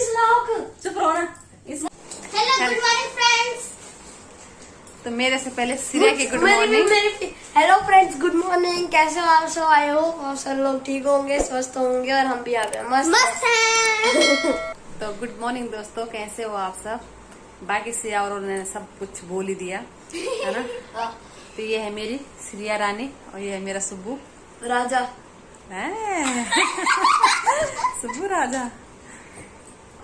चुप रहो ना। Hello good morning friends. तो मेरे से पहले सिरिया की good morning. Hello friends, good morning. कैसे हो आप सब? आए हो आप सब लोग ठीक होंगे, स्वस्थ होंगे और हम भी यहाँ पे मस्त हैं। तो गुड मॉर्निंग दोस्तों, कैसे हो आप सब? बाकी सिरिया और उन्होंने सब कुछ बोल ही दिया है ना। तो ये है मेरी सिरिया रानी और ये है मेरा सुब्बू राजा। सुब्बू राजा।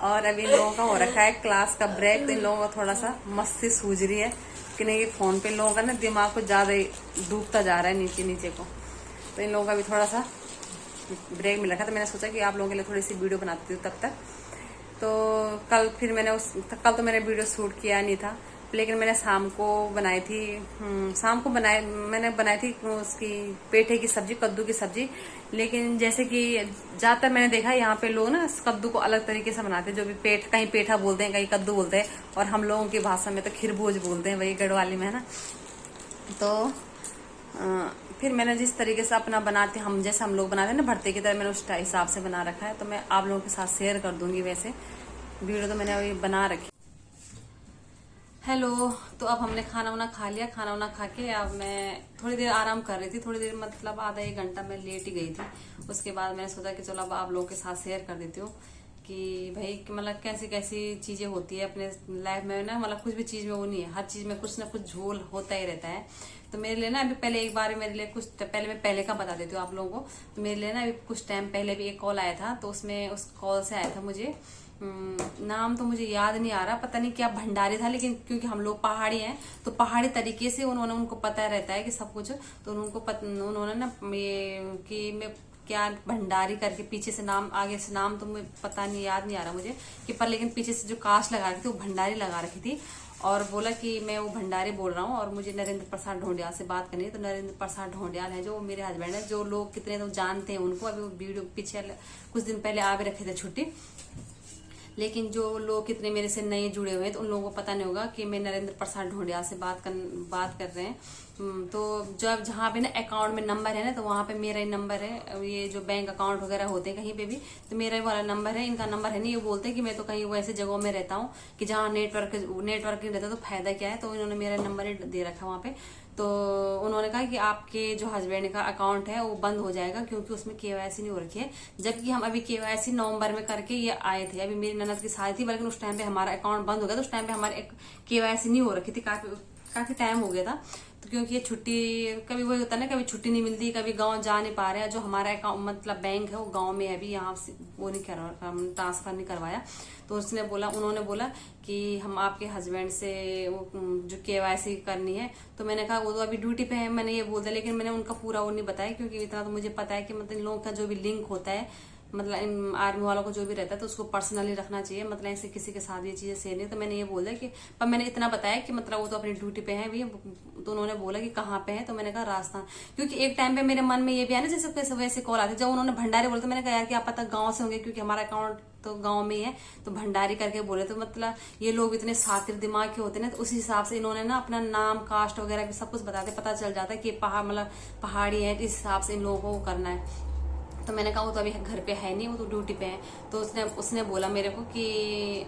और अभी इन लोगों का हो रखा है क्लास का ब्रेक, तो इन लोगों को थोड़ा सा मस्ती सूझ रही है कि नहीं, फोन पे इन लोगों का ना दिमाग को ज्यादा ही डूबता जा रहा है नीचे नीचे को। तो इन लोगों का भी थोड़ा सा ब्रेक मिल रखा, तो मैंने सोचा कि आप लोगों के लिए थोड़ी सी वीडियो बनाती हूँ तब तक। तो कल तो मैंने वीडियो शूट किया नहीं था, लेकिन मैंने शाम को बनाई थी। मैंने बनाई थी उसकी पेठे की सब्जी, कद्दू की सब्जी। लेकिन जैसे कि ज्यादातर मैंने देखा यहाँ पे लोग ना कद्दू को अलग तरीके से बनाते हैं, जो भी कहीं पेठा बोलते हैं, कहीं कद्दू बोलते हैं, और हम लोगों की भाषा में तो खिरबूज बोलते हैं, वही गढ़वाली में है ना। तो फिर मैंने जिस तरीके से अपना बनाते जैसे हम लोग बनाते हैं ना भरते की तरह, मैंने उस हिसाब से बना रखा है। तो मैं आप लोगों के साथ शेयर कर दूंगी। वैसे वीडियो तो मैंने अभी बना रखी। हेलो, तो अब हमने खाना वाना खा लिया। खाना वाना खा के अब मैं थोड़ी देर आराम कर रही थी, थोड़ी देर मतलब आधा एक घंटा मैं लेट ही गई थी। उसके बाद मैंने सोचा कि चलो अब आप लोगों के साथ शेयर कर देती हूँ कि भाई मतलब कैसी कैसी चीजें होती है अपने लाइफ में ना। मतलब कुछ भी चीज में वो नहीं है, हर चीज में कुछ ना कुछ झोल होता ही रहता है। तो मेरे लिए ना अभी पहले एक बार मेरे लिए कुछ पहले मैं पहले का बता देती हूँ आप लोगों को। तो मेरे लिए ना अभी कुछ टाइम पहले भी एक कॉल आया था, तो उसमें उस कॉल से आया था मुझे नाम तो मुझे याद नहीं आ रहा, पता नहीं क्या भंडारी था, लेकिन क्योंकि हम लोग पहाड़ी हैं तो पहाड़ी तरीके से उनको पता रहता है कि सब कुछ। तो उन्होंने ना ये कि मैं क्या भंडारी करके पीछे से नाम, आगे से नाम तो मुझे पता नहीं, याद नहीं आ रहा मुझे कि, पर लेकिन पीछे से जो कास्ट लगा रखी थी वो भंडारी लगा रखी थी। और बोला कि मैं वो भंडारी बोल रहा हूँ और मुझे नरेंद्र प्रसाद ढोंडियाल से बात करनी है। तो नरेंद्र प्रसाद ढोंडियाल है जो मेरे हस्बैंड है, जो लोग कितने तो जानते हैं उनको। अभी वो वीडियो पीछे कुछ दिन पहले आ भी रखे थे छुट्टी, लेकिन जो लोग कितने मेरे से नए जुड़े हुए हैं तो उन लोगों को पता नहीं होगा कि मैं नरेंद्र प्रसाद ढोंडियाल से बात कर रहे हैं। तो जब जहाँ पे ना अकाउंट में नंबर है ना, तो वहाँ पे मेरा ही नंबर है। ये जो बैंक अकाउंट वगैरह होते हैं कहीं पे भी, तो मेरा ही वाला नंबर है, इनका नंबर है नहीं। ये बोलते हैं कि मैं तो कहीं वो ऐसे जगहों में रहता हूँ कि जहाँ नेटवर्क नहीं रहता तो फायदा क्या है। तो इन्होंने मेरा नंबर ही दे रखा वहाँ पे। तो उन्होंने कहा कि आपके जो हस्बैंड का अकाउंट है वो बंद हो जाएगा क्योंकि उसमें केवाईसी नहीं हो रखी है। जबकि हम अभी केवाईसी नवंबर में करके ये आए थे। अभी मेरी ननद की शादी थी, बल्कि उस टाइम पे हमारा अकाउंट बंद हो गया। तो उस टाइम पे हमारे केवाईसी नहीं हो रखी थी, काफी टाइम हो गया था। तो क्योंकि ये छुट्टी कभी वही होता है ना, कभी छुट्टी नहीं मिलती, कभी गांव जा नहीं पा रहे हैं। जो हमारा अकाउंट मतलब बैंक है वो गांव में है, अभी यहाँ से वो नहीं ट्रांसफर नहीं करवाया। तो उन्होंने बोला कि हम आपके हस्बैंड से जो केवाईसी करनी है। तो मैंने कहा वो तो अभी ड्यूटी पे है, मैंने ये बोल दिया। लेकिन मैंने उनका पूरा वो नहीं बताया, क्योंकि इतना तो मुझे पता है कि मतलब इन लोगों का जो भी लिंक होता है, मतलब आर्मी वालों को जो भी रहता है तो उसको पर्सनली रखना चाहिए। मतलब ऐसे किसी के साथ ये चीजें शेयर नहीं। तो मैंने ये बोल दिया कि, पर मैंने इतना बताया कि मतलब वो तो अपनी ड्यूटी पे है भी। तो उन्होंने बोला कि कहाँ पे है, तो मैंने कहा राजस्थान। क्योंकि एक टाइम पे मेरे मन में ये भी है ना, जैसे वैसे कॉल आती, जब उन्होंने भंडारी बोला तो मैंने कहा यार क्या पता गाँव से होंगे, क्योंकि हमारा अकाउंट तो गांव में ही है। तो भंडारी करके बोले, तो मतलब ये लोग इतने शातिर दिमाग के होते हैं ना, तो उसी हिसाब से इन्होंने ना अपना नाम, कास्ट वगैरह भी सब कुछ बताते, पता चल जाता है कि पहाड़ी है, इस हिसाब से इन लोगों को करना है। तो मैंने कहा वो तो अभी घर पे है नहीं, वो तो ड्यूटी पे है। तो उसने बोला मेरे को कि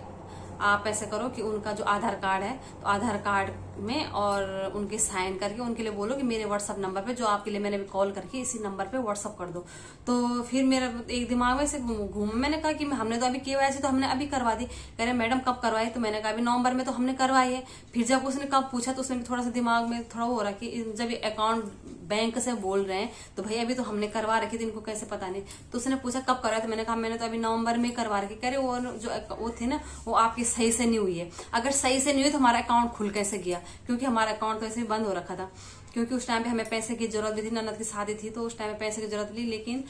आप ऐसे करो कि उनका जो आधार कार्ड है, तो आधार कार्ड में और उनके साइन करके उनके लिए बोलो कि मेरे व्हाट्सअप नंबर पे, जो आपके लिए मैंने भी कॉल करके इसी नंबर पे व्हाट्सअप कर दो। तो फिर मेरा एक दिमाग में से घूम, मैंने कहा कि हमने तो अभी केवाईसी तो हमने अभी करवा दी। कह रहे मैडम कब करवाई? तो मैंने कहा अभी नवंबर में तो हमने करवाई है। फिर जब उसने कब पूछा तो उसने भी थोड़ा सा दिमाग में थोड़ा हो रहा कि जब अकाउंट बैंक से बोल रहे हैं तो भाई अभी तो हमने करवा रखी थी, इनको कैसे पता नहीं। तो उसने पूछा कब करवाया? तो मैंने कहा मैंने तो अभी नवंबर में करवा रखी। कह रहे वो थे ना, वो आपकी सही से नहीं हुई है। अगर सही से नहीं हुई तो हमारा अकाउंट खुल कैसे गया? क्योंकि हमारा अकाउंट तो ऐसे ही बंद हो रखा था, क्योंकि उस टाइम पे हमें पैसे की जरूरत भी थी, ननद की शादी थी, तो उस टाइम पे पैसे की जरूरत थी। लेकिन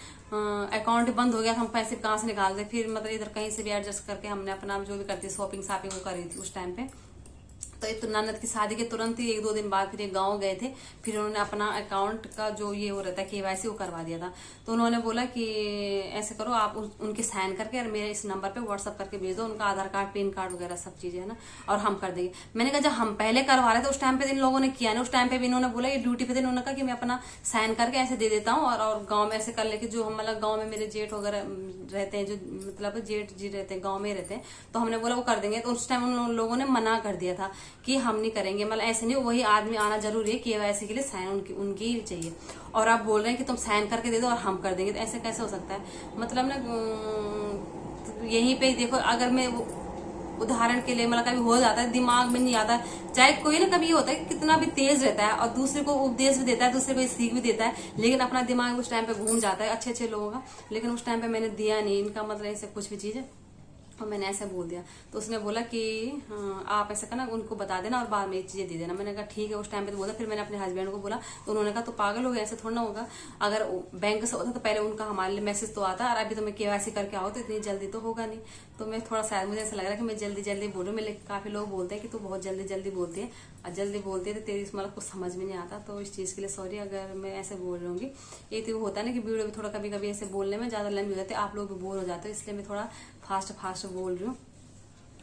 अकाउंट बंद हो गया था, हम पैसे कहाँ से निकालते? फिर मतलब इधर कहीं से भी एडजस्ट करके हमने अपना जो भी करती शॉपिंग वो करी थी उस टाइम पे। तो एक तो ननद की शादी के तुरंत ही 1-2 दिन बाद फिर ये गांव गए थे। फिर उन्होंने अपना अकाउंट का जो ये हो रहता है KYC वो करवा दिया था। तो उन्होंने बोला कि ऐसे करो आप उनके साइन करके और मेरे इस नंबर पे व्हाट्सअप करके भेज दो, उनका आधार कार्ड, पैन कार्ड वगैरह सब चीजें है ना, और हम कर देंगे। मैंने कहा जब हम पहले करवा रहे थे उस टाइम पे इन लोगों ने किया ना, उस टाइम पे भी इन्होंने बोला, ये ड्यूटी पे थे, इन्होंने कहा कि मैं अपना साइन करके ऐसे दे देता हूँ और गाँव में ऐसे कर लेके, जो हम मतलब गाँव में मेरे जेठ वगैरह रहते हैं, जो मतलब जेठ जी रहते हैं गाँव में रहते हैं, तो हमने बोला वो कर देंगे। तो उस टाइम उन लोगों ने मना कर दिया था कि हम नहीं करेंगे, मतलब ऐसे नहीं, वही आदमी आना जरूरी है KYC के लिए, साइन उनकी ही चाहिए। और आप बोल रहे हैं कि तुम साइन करके दे दो और हम कर देंगे, तो ऐसे कैसे हो सकता है? मतलब ना यहीं पे देखो, अगर मैं उदाहरण के लिए मतलब कभी हो जाता है, दिमाग में नहीं आता, चाहे कोई ना कभी ये होता है कि कितना भी तेज रहता है और दूसरे को उपदेश भी देता है, दूसरे को सीख भी देता है, लेकिन अपना दिमाग उस टाइम पे घूम जाता है अच्छे लोगों का। लेकिन उस टाइम पे मैंने दिया नहीं, इनका मतलब ऐसे कुछ भी चीज है और मैंने ऐसे बोल दिया। तो उसने बोला कि आप ऐसा करना, उनको बता देना और बाद में ये चीजें दे देना। मैंने कहा ठीक है, उस टाइम पे तो बोला। फिर मैंने अपने हस्बैंड को बोला तो उन्होंने कहा तो पागल हो गया, ऐसे थोड़ा ना होगा, अगर बैंक से होता तो पहले उनका हमारे लिए मैसेज तो आता, और अभी तो मैं KYC करके आओ तो इतनी जल्दी तो होगा नहीं। तो मैं थोड़ा शायद मुझे ऐसा लग रहा है कि मैं जल्दी बोल रही हूँ। मेरे काफी लोग बोलते हैं कि तू बहुत जल्दी बोलती है, और जल्दी बोलती है तो तेरी मतलब कुछ समझ में नहीं आता। तो इस चीज के लिए सॉरी अगर मैं ऐसे बोल रही हूँ। ये तो होता है ना कि वीडियो में थोड़ा कभी ऐसे बोलने में ज्यादा लंबी हो जाती है, आप लोग भी बोर हो जाते हो, इसलिए मैं थोड़ा फास्ट बोल रही हूँ।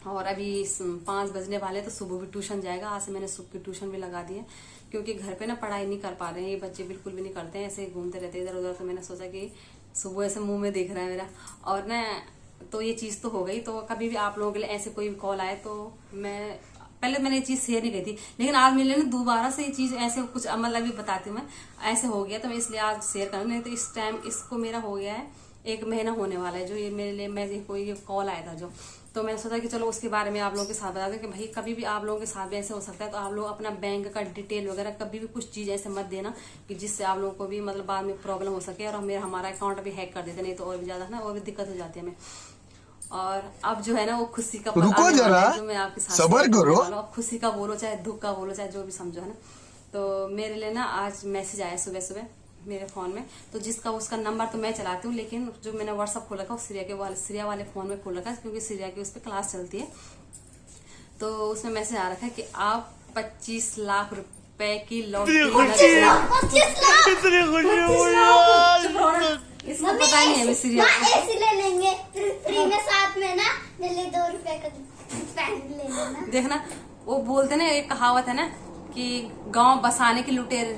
और अभी 5 बजने वाले, तो सुबह भी ट्यूशन जाएगा। आज से मैंने सुबह की ट्यूशन भी लगा दी है, क्योंकि घर पे ना पढ़ाई नहीं कर पा रहे हैं ये बच्चे, बिल्कुल भी नहीं करते हैं, ऐसे घूमते रहते हैं इधर उधर। तो मैंने सोचा कि सुबह ऐसे मुंह में दिख रहा है मेरा, और ना तो ये चीज तो हो गई। तो कभी भी आप लोगों के लिए ऐसे कोई कॉल आए तो मैं पहले मैंने ये चीज शेयर नहीं की थी, लेकिन आज मेरे लिए दोबारा से ये चीज ऐसे कुछ अमल अभी बताती हूँ मैं, ऐसे हो गया तो मैं इसलिए आज शेयर करूँ। नहीं तो इस टाइम इसको मेरा हो गया है 1 महीना होने वाला है, जो ये मेरे लिए मैं कोई ये कॉल आया था जो। तो मैंने सोचा कि चलो उसके बारे में आप लोगों के साथ बता दें कि भाई कभी भी आप लोगों के साथ भी ऐसे हो सकता है। तो आप लोग अपना बैंक का डिटेल वगैरह कभी भी कुछ चीज ऐसे मत देना कि जिससे आप लोगों को भी मतलब बाद में प्रॉब्लम हो सके, और हमारा अकाउंट भी हैक कर देते, नहीं तो और भी ज्यादा ना और भी दिक्कत हो जाती है हमें। और अब जो है ना वो खुशी का रुको जरा, जो मैं आपके साथ सबर करो। अब खुशी का बोलो चाहे दुख का बोलो चाहे जो भी समझो, है ना। तो मेरे लिए ना आज मैसेज आया सुबह मेरे फोन में, तो जिसका उसका नंबर तो मैं चलाती हूँ, लेकिन जो मैंने व्हाट्सअप खोल रखा है सिरिया वाले फोन में खोल रखा है, क्योंकि सिरिया की उस पर क्लास चलती है। तो उसमें मैसेज आ रखा है कि आप 25 लाख रुपए की लॉटरी, इसको पता नहीं है सिरिया ऐसे ले लेंगे फ्री में, साथ में ना जल्दी 2 रुपए का पेन ले लेना। देखना वो बोलते ना, एक कहावत है ना कि गांव बसाने की लुटेरे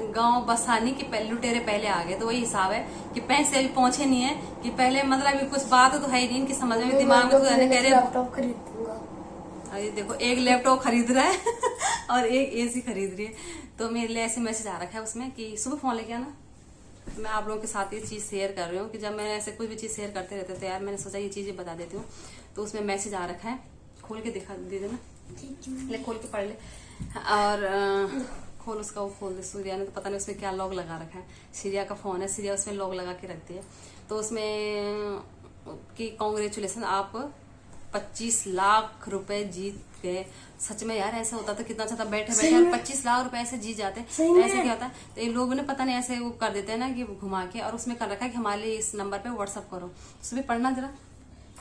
पहले आ गए। तो वही हिसाब है कि पैसे अभी पहुंचे नहीं है, कि पहले मतलब अभी कुछ बात तो है ही नहीं इनकी समझ में, दिमाग में तो कह रहे लैपटॉप खरीदूंगा। अरे देखो, एक लैपटॉप खरीद रहा है और एक AC खरीद रही है। तो मेरे लिए ऐसे मैसेज आ रखा है उसमें कि सुबह फोन लेके आना। मैं आप लोगों के साथ ये चीज शेयर कर रही हूँ कि जब मैं ऐसे कोई भी चीज शेयर करते रहते थे यार, मैंने सोचा ये चीजें बता देती हूँ। तो उसमें मैसेज आ रखा है, खोल के दिखा दे देना, ले खोल के पढ़ ले। और खोल उसका, वो खोल दे। सूर्या ने तो पता नहीं उसमें क्या लॉक लगा रखा है, सीरिया का फोन है, सीरिया उसमें लॉक लगा के रखती है। तो उसमें कि कांग्रेचुलेसन, आप 25 लाख रुपए जीत गए। सच में यार ऐसा होता तो कितना अच्छा था, बैठे बैठे 25 लाख रुपए ऐसे जीत जाते। ऐसे क्या होता है, तो ये लोगों ने पता नहीं ऐसे वो कर देते हैं ना कि घुमा के, और उसमें कर रखा है कि हमारे लिए इस नंबर पे व्हाट्सअप करो। उसमें पढ़ना जरा।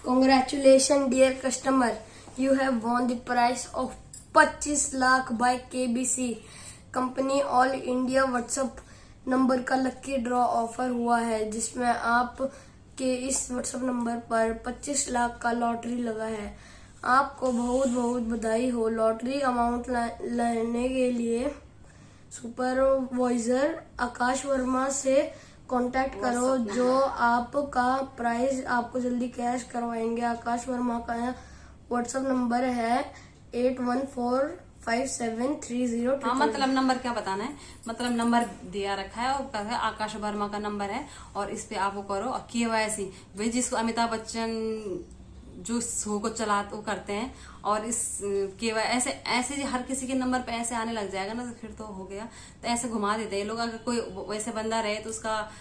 Congratulations dear customer, you have won the prize of 25 lakh by KBC company all India WhatsApp number का लकी ड्रॉ ऑफर हुआ है, जिसमें आप के इस व्हाट्सएप नंबर पर 25 लाख का लॉटरी लगा है। आपको बहुत बहुत बधाई हो। लॉटरी अमाउंट लेने के लिए सुपरवाइजर आकाश वर्मा से कांटेक्ट करो, जो आपका प्राइज आपको जल्दी कैश करवाएंगे। आकाश वर्मा का व्हाट्सएप नंबर है 8145730322। हाँ, मतलब नंबर क्या बताना है, मतलब नंबर दिया रखा है और कहता है आकाश वर्मा का नंबर है, और इस पे आप वो करो। और KYC भाई, जिसको अमिताभ बच्चन जो शो को वो करते हैं, और इस KYC ऐसे हर किसी के नंबर पे ऐसे आने लग जाएगा ना, तो फिर तो हो गया। तो ऐसे घुमा देते हैं लोग। अगर कोई वैसे बंदा रहे तो उसका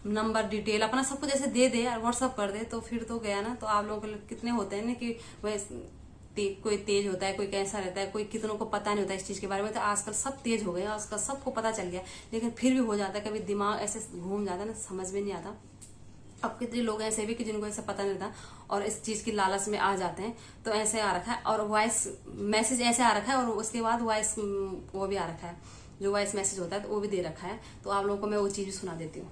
नंबर डिटेल अपना सब कुछ ऐसे दे दे और व्हाट्सअप कर दे, तो फिर तो गया ना। तो आप लोगों के कितने होते हैं ना कि कोई तेज होता है, कोई कैसा रहता है, कोई कितनों को पता नहीं होता इस चीज के बारे में। तो आजकल सब तेज हो गए, आजकल सबको पता चल गया, लेकिन फिर भी हो जाता है, कभी दिमाग ऐसे घूम जाता है ना, समझ में नहीं आता। अब कितने लोग ऐसे भी कि जिनको ऐसा पता नहीं था और इस चीज की लालच में आ जाते हैं, तो ऐसे आ रखा है। और वॉइस मैसेज ऐसे आ रखा है और उसके बाद वॉइस वो भी आ रखा है, जो वॉइस मैसेज होता है तो वो भी दे रखा है। तो आप लोगों को मैं वो चीज भी सुना देती हूँ।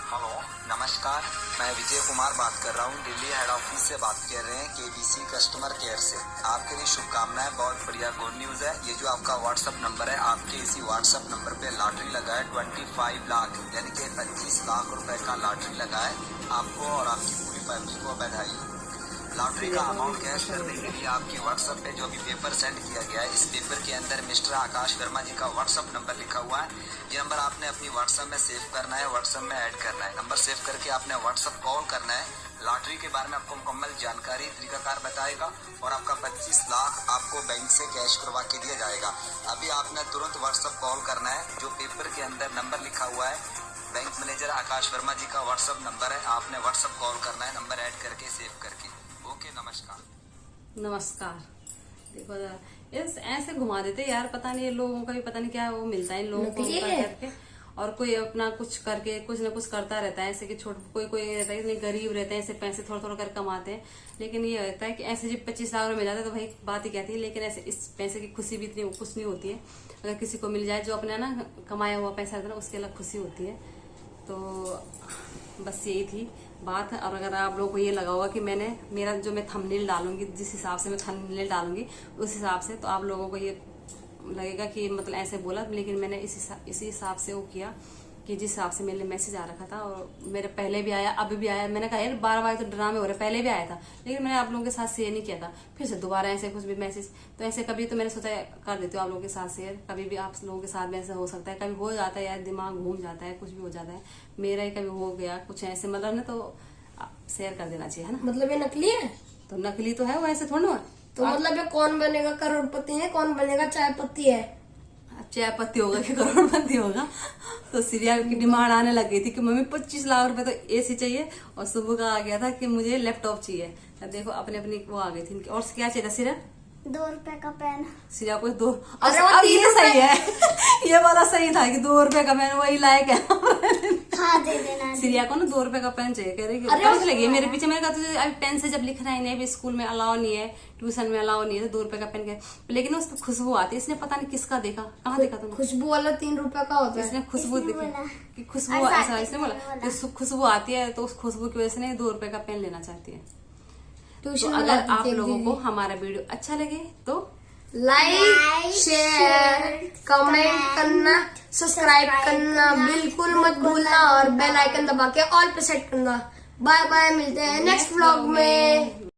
हेलो नमस्कार, मैं विजय कुमार बात कर रहा हूँ। दिल्ली हेड ऑफिस से बात कर रहे हैं, केबीसी कस्टमर केयर से। आपके लिए शुभकामनाएं, बहुत बढ़िया गुड न्यूज है। ये जो आपका व्हाट्सएप नंबर है, आपके इसी व्हाट्सएप नंबर पे लॉटरी लगा है 25 लाख यानी कि 25 लाख रुपए का लॉटरी लगा है। आपको और आपकी पूरी फैमिली को बधाई। लॉटरी का अमाउंट कैश करने के लिए आपके व्हाट्सएप पे जो भी पेपर सेंड किया गया है, इस पेपर के अंदर मिस्टर आकाश वर्मा जी का व्हाट्सएप नंबर लिखा हुआ है। ये नंबर आपने अपनी व्हाट्सएप में सेव करना है, व्हाट्सएप में ऐड करना है। नंबर सेव करके आपने व्हाट्सएप कॉल करना है। लॉटरी के बारे में आपको मुकम्मल जानकारी तरीकाकार बताएगा और आपका 25 लाख आपको बैंक से कैश करवा के दिया जाएगा। अभी आपने तुरंत व्हाट्सएप कॉल करना है। जो पेपर के अंदर नंबर लिखा हुआ है, बैंक मैनेजर आकाश वर्मा जी का व्हाट्सएप नंबर है। आपने व्हाट्सएप कॉल करना है, नंबर ऐड करके सेव करके। ओके, नमस्कार। नमस्कार। देखो जरा, इस ऐसे घुमा देते यार, पता नहीं लोगों का भी पता नहीं क्या वो मिलता है इन लोगों को कर करके, और कोई अपना कुछ करके कुछ ना कुछ करता रहता है। ऐसे कि कोई रहता है, इतने गरीब रहते हैं, ऐसे पैसे थोड़ा थोड़ा कर कमाते हैं। लेकिन ये रहता है कि ऐसे जब 25 लाख रुपए मिल जाता है तो भाई बात ही कहती है। लेकिन ऐसे इस पैसे की खुशी भी इतनी कुछ नहीं होती है। अगर किसी को मिल जाए जो अपने ना कमाया हुआ पैसा रहता है ना, उसके अलग खुशी होती है। तो बस यही थी बात। और अगर आप लोगों को ये लगा होगा कि मेरा जो मैं थंबनेल डालूंगी, जिस हिसाब से मैं थंबनेल डालूंगी उस हिसाब से, तो आप लोगों को ये लगेगा कि मतलब ऐसे बोला। लेकिन मैंने इसी हिसाब से वो किया कि जिस हिसाब से मेरे मैसेज आ रखा था। और मेरे पहले भी आया, अभी भी आया। मैंने कहा यार 12 बार तो ड्रामे हो रहे, पहले भी आया था लेकिन मैंने आप लोगों के साथ शेयर नहीं किया था। फिर से दोबारा ऐसे कुछ भी मैसेज, तो ऐसे कभी तो मैंने सोचा कर देती हूँ आप लोगों के साथ शेयर। कभी भी आप लोगों के साथ में ऐसा हो सकता है, कभी हो जाता है यार, दिमाग घूम जाता है, कुछ भी हो जाता है। मेरा ही कभी हो गया कुछ ऐसे, मतलब ना, तो शेयर कर देना चाहिए, है ना। मतलब ये नकली है? तो नकली तो है वो, ऐसे थोड़ा ना। तो मतलब ये कौन बनेगा करोड़पति है, कौन बनेगा चाय पत्ती है? चाय पत्ती होगा कि करोड़पति होगा। तो सीरिया की डिमांड आने लग गई थी कि मम्मी 25 लाख रुपए तो एसी चाहिए, और सुबह का आ गया था कि मुझे लैपटॉप चाहिए। अब देखो अपनी अपनी वो आ गई थी। और क्या चाहिए था सीरिया? 2 रुपए का पेन। सीरिया को 2। अरे अब ये सही है। ये वाला सही था कि 2 रुपए का पेन, वही लायक है। हाँ दे देना। सीरिया को ना 2 रुपए का पेन चाहिए। कह रही कि लगी मेरे पीछे। मैंने कहा तुझे अभी पेन से जब लिखना ही नहीं, अभी स्कूल में अलाउ नहीं है, ट्यूशन में अलाउ नहीं है, तो 2 रुपए का पेन के। लेकिन उस खुशबू आती है। इसने पता नहीं किसका देखा, कहाँ देखा तुमने? खुशबू वाला 3 रुपए का होता है। इसने खुशबू देखी कि खुशबू ऐसा, इसने बोला कि खुशबू आती है, तो उस खुशबू की वजह से 2 रुपए का पेन लेना चाहती है। तो अगर आप लोगों को हमारा वीडियो अच्छा लगे तो लाइक, शेयर, कमेंट करना, सब्सक्राइब करना बिल्कुल मत भूलना, और बेल आइकन दबा के ऑल पे सेट करना। बाय बाय, मिलते हैं नेक्स्ट व्लॉग में।